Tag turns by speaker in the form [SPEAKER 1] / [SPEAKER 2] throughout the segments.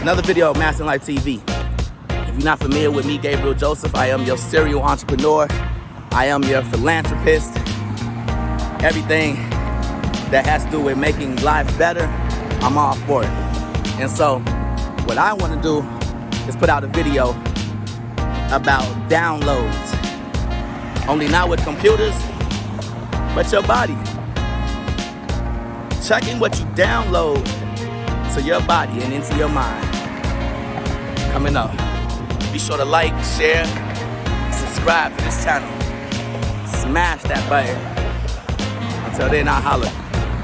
[SPEAKER 1] Another video of Mastering Life TV. If you're not familiar with me, Gabriel Joseph, I am your serial entrepreneur. I am your philanthropist. Everything that has to do with making life better, I'm all for it. And so, what I want to do is put out a video about downloads. Only not with computers, but your body. Checking what you download to your body and into your mind. Coming up. Be sure to like, share, subscribe to this channel. Smash that button. Until then, I'll holler.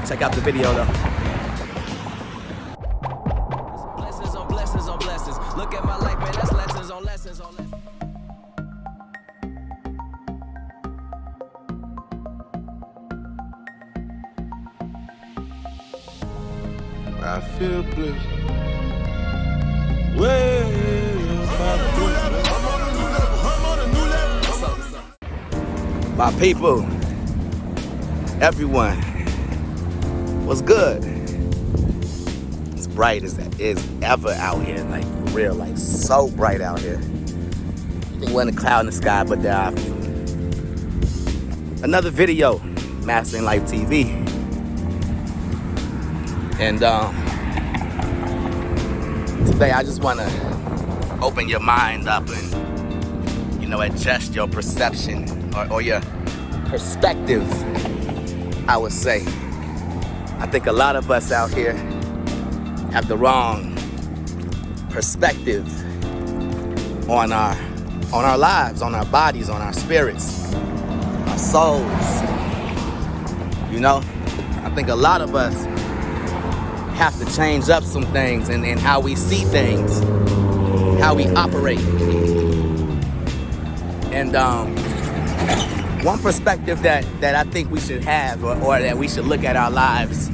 [SPEAKER 1] Check out the video though.
[SPEAKER 2] Blessings on blessings on blessings. Look at my life, man, that's lessons on lessons on lessons.
[SPEAKER 3] I feel blessed. Way
[SPEAKER 1] My people, everyone, what's good? It's bright as ever out here, like for real, like so bright out here. You think wasn't a cloud in the sky, but there are a few. Another video, Mastering Life TV. And today I just want to open your mind up and, adjust your perception or your perspective, I would say. I think a lot of us out here have the wrong perspective on our lives, on our bodies, on our spirits, our souls. I think a lot of us have to change up some things in how we see things, how we operate. And one perspective that I think we should have or that we should look at our lives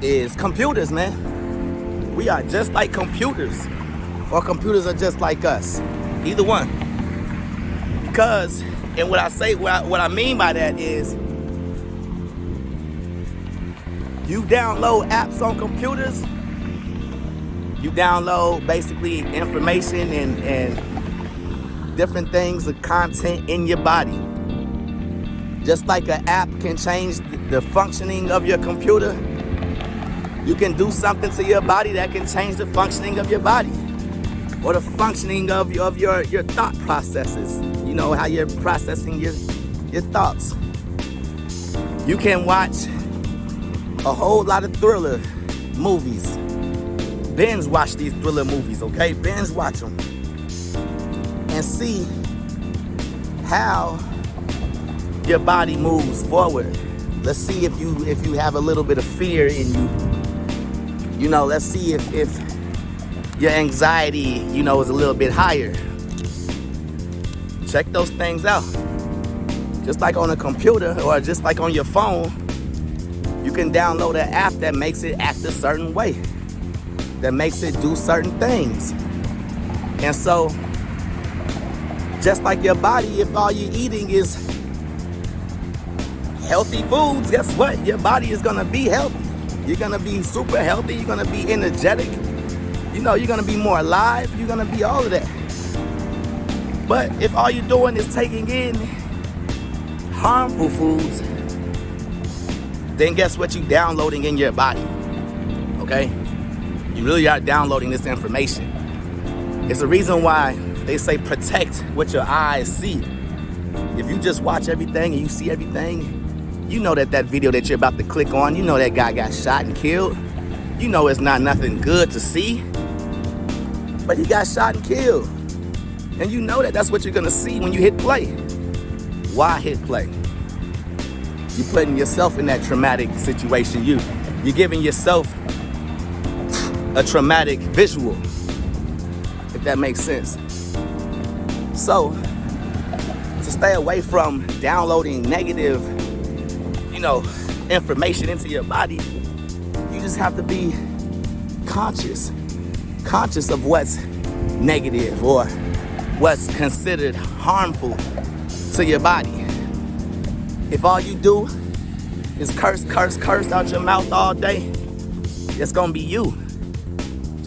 [SPEAKER 1] is computers, man. We are just like computers, or computers are just like us. Either one. Because, and what I mean by that is, you download apps on computers, you download basically information and different things of content in your body. Just like an app can change the functioning of your computer, you can do something to your body that can change the functioning of your body or the functioning of your thought processes. How you're processing your thoughts. You can watch a whole lot of thriller movies. Binge watch these thriller movies, okay? Binge watch them. And see how your body moves forward. Let's see if you have a little bit of fear in you. Let's see if your anxiety, is a little bit higher. Check those things out. Just like on a computer or just like on your phone, you can download an app that makes it act a certain way, that makes it do certain things. And so, just like your body, if all you're eating is healthy foods, guess what? Your body is gonna be healthy. You're gonna be super healthy, you're gonna be energetic, you're gonna be more alive, you're gonna be all of that. But if all you're doing is taking in harmful foods, then guess what you're downloading in your body, okay? You really are downloading this information. It's the reason why they say protect what your eyes see. If you just watch everything and you see everything, that video that you're about to click on, that guy got shot and killed. It's not nothing good to see, but he got shot and killed. And that's what you're gonna see when you hit play. Why hit play? You're putting yourself in that traumatic situation. You're giving yourself a traumatic visual, if that makes sense. So, to stay away from downloading negative, information into your body, you just have to be conscious of what's negative or what's considered harmful to your body. If all you do is curse out your mouth all day, it's gonna be you.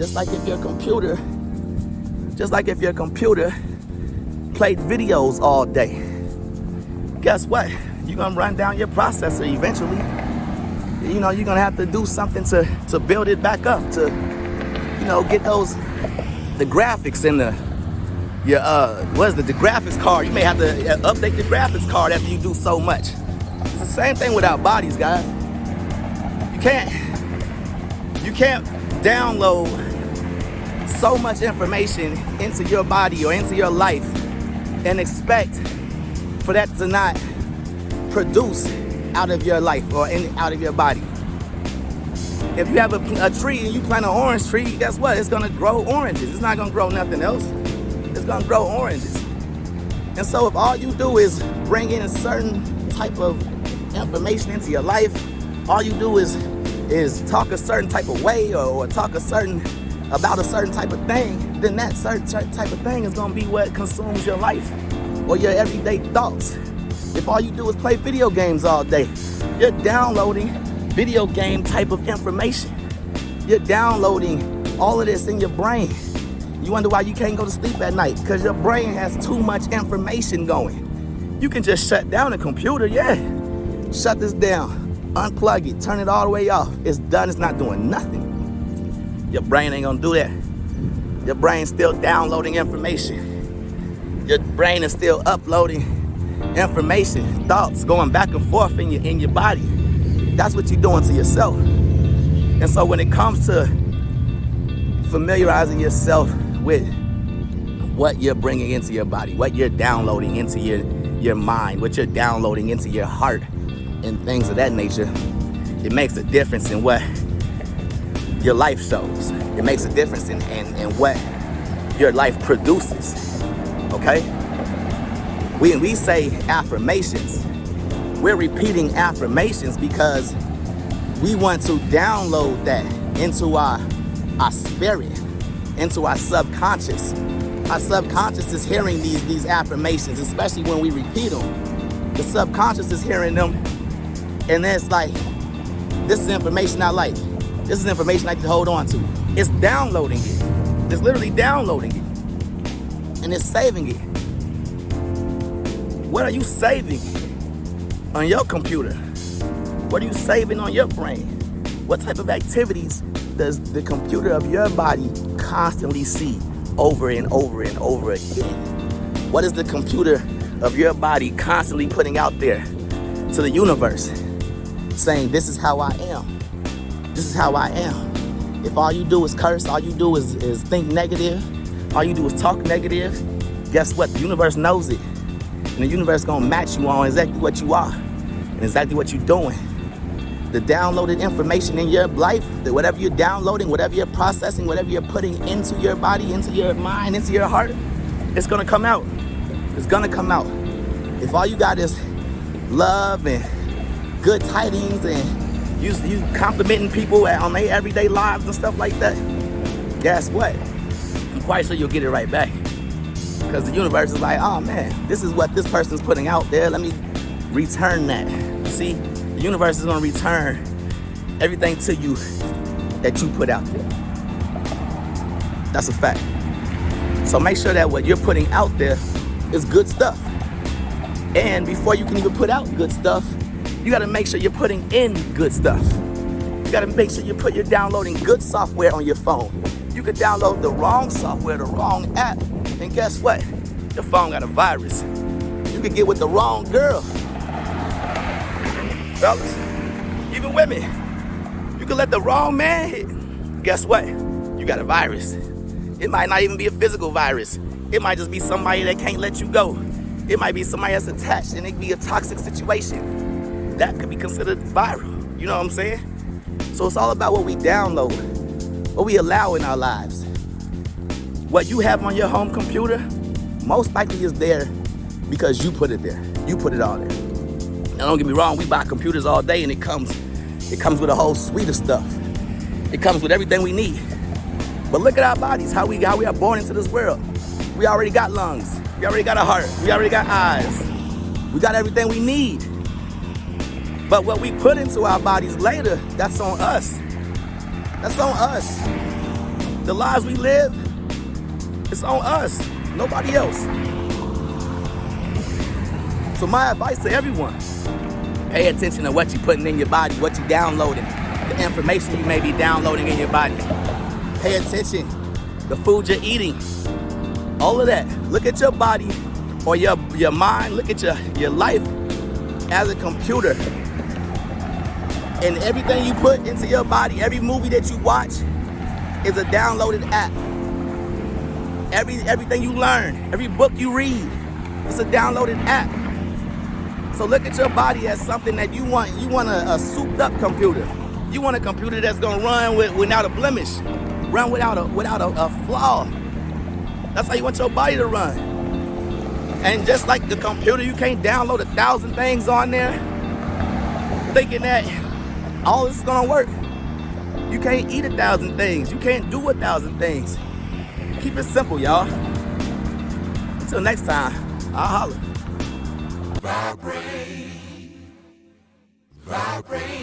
[SPEAKER 1] Just like if your computer played videos all day, guess what? You're gonna run down your processor eventually. You know, you're gonna have to do something to build it back up, to, you know, get the graphics in the graphics card. You may have to update the graphics card after you do so much. It's the same thing with our bodies, guys. You can't download so much information into your body or into your life and expect for that to not produce out of your life or out of your body. If you have a tree and you plant an orange tree, guess what? It's gonna grow oranges. It's not gonna grow nothing else. It's gonna grow oranges. And so if all you do is bring in a certain type of information into your life, all you do is talk a certain type of way or talk about a certain type of thing, then that certain type of thing is gonna be what consumes your life or your everyday thoughts. If all you do is play video games all day, you're downloading video game type of information. You're downloading all of this in your brain. You wonder why you can't go to sleep at night, because your brain has too much information going. You can just shut down the computer, shut this down, unplug it, turn it all the way off. It's done, it's not doing nothing. Your brain ain't gonna do that. Your brain's still downloading information. Your brain is still uploading information, thoughts going back and forth in your body. That's what you're doing to yourself. And so when it comes to familiarizing yourself with what you're bringing into your body, what you're downloading into your mind, what you're downloading into your heart and things of that nature, it makes a difference in what your life shows. It makes a difference in what your life produces, okay? When we say affirmations, we're repeating affirmations because we want to download that into our spirit, into our subconscious. Our subconscious is hearing these affirmations, especially when we repeat them. The subconscious is hearing them, and then it's like, this is information I like. This is information I can hold on to. It's downloading it. It's literally downloading it. And it's saving it. What are you saving on your computer? What are you saving on your brain? What type of activities does the computer of your body constantly see over and over and over again? What is the computer of your body constantly putting out there to the universe, saying, this is how I am. This is how I am. If all you do is curse, all you do is think negative, all you do is talk negative, guess what? The universe knows it. And the universe is gonna match you on exactly what you are and exactly what you're doing. The downloaded information in your life, that whatever you're downloading, whatever you're processing, whatever you're putting into your body, into your mind, into your heart, it's gonna come out. It's gonna come out. If all you got is love and good tidings and you complimenting people on their everyday lives and stuff like that, guess what? I'm quite sure you'll get it right back. Because the universe is like, oh man, this is what this person's putting out there. Let me return that. See, the universe is gonna return everything to you that you put out there. That's a fact. So make sure that what you're putting out there is good stuff. And before you can even put out good stuff, you gotta make sure you're putting in good stuff. You gotta make sure you're downloading good software on your phone. You could download the wrong software, the wrong app, and guess what? Your phone got a virus. You could get with the wrong girl. Fellas, even women, you could let the wrong man hit. Guess what? You got a virus. It might not even be a physical virus. It might just be somebody that can't let you go. It might be somebody that's attached and it could be a toxic situation. That could be considered viral. You know what I'm saying? So it's all about what we download, what we allow in our lives. What you have on your home computer most likely is there because you put it there. You put it all there. Now don't get me wrong, we buy computers all day and it comes with a whole suite of stuff. It comes with everything we need. But look at our bodies, how we are born into this world. We already got lungs. We already got a heart. We already got eyes. We got everything we need. But what we put into our bodies later, that's on us. That's on us. The lives we live, it's on us, nobody else. So my advice to everyone, pay attention to what you're putting in your body, what you're downloading, the information you may be downloading in your body. Pay attention, the food you're eating, all of that. Look at your body or your mind, look at your life as a computer. And everything you put into your body, every movie that you watch is a downloaded app. Everything you learn, every book you read, it's a downloaded app. So look at your body as something that you want. You want a souped up computer. You want a computer that's gonna run without a blemish, run without a flaw. That's how you want your body to run. And just like the computer, you can't download 1,000 things on there thinking that all this is gonna work. You can't eat 1,000 things. You can't do 1,000 things. Keep it simple, y'all. Until next time, I'll holler.
[SPEAKER 4] Vibrate. Vibrate.